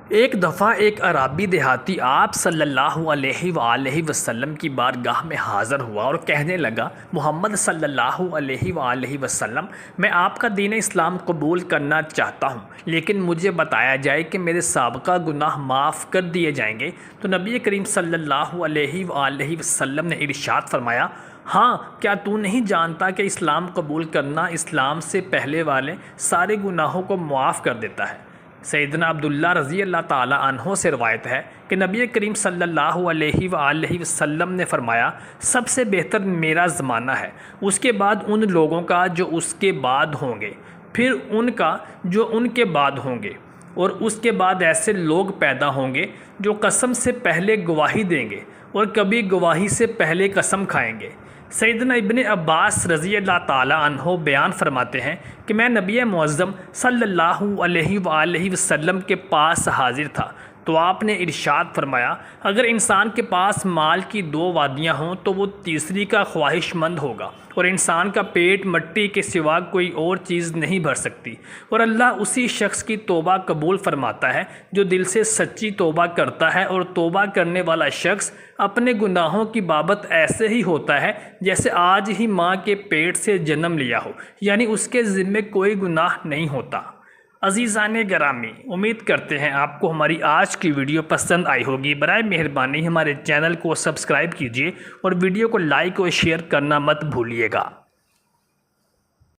ایک دفعہ ایک عربی دیہاتی آپ صلی اللہ علیہ وآلہ وسلم کی بارگاہ میں حاضر ہوا اور کہنے لگا، محمد صلی اللہ علیہ وآلہ وسلم، میں آپ کا دین اسلام قبول کرنا چاہتا ہوں، لیکن مجھے بتایا جائے کہ میرے سابقہ گناہ معاف کر دیے جائیں گے؟ تو نبی کریم صلی اللہ علیہ وآلہ وسلم نے ارشاد فرمایا، ہاں، کیا تو نہیں جانتا کہ اسلام قبول کرنا اسلام سے پہلے والے سارے گناہوں کو معاف کر دیتا ہے؟ سیدنا عبداللہ رضی اللہ تعالیٰ عنہ سے روایت ہے کہ نبی کریم صلی اللہ علیہ وآلہ وسلم نے فرمایا، سب سے بہتر میرا زمانہ ہے، اس کے بعد ان لوگوں کا جو اس کے بعد ہوں گے، پھر ان کا جو ان کے بعد ہوں گے، اور اس کے بعد ایسے لوگ پیدا ہوں گے جو قسم سے پہلے گواہی دیں گے اور کبھی گواہی سے پہلے قسم کھائیں گے۔ سیدنا ابن عباس رضی اللہ تعالیٰ عنہ بیان فرماتے ہیں کہ میں نبی معظم صلی اللہ علیہ وآلہ وسلم کے پاس حاضر تھا تو آپ نے ارشاد فرمایا، اگر انسان کے پاس مال کی 2 وادیاں ہوں تو وہ تیسری کا خواہش مند ہوگا، اور انسان کا پیٹ مٹی کے سوا کوئی اور چیز نہیں بھر سکتی، اور اللہ اسی شخص کی توبہ قبول فرماتا ہے جو دل سے سچی توبہ کرتا ہے، اور توبہ کرنے والا شخص اپنے گناہوں کی بابت ایسے ہی ہوتا ہے جیسے آج ہی ماں کے پیٹ سے جنم لیا ہو، یعنی اس کے ذمے کوئی گناہ نہیں ہوتا۔ عزیزان گرامی، امید کرتے ہیں آپ کو ہماری آج کی ویڈیو پسند آئی ہوگی۔ برائے مہربانی ہمارے چینل کو سبسکرائب کیجیے اور ویڈیو کو لائک اور شیئر کرنا مت بھولیے گا۔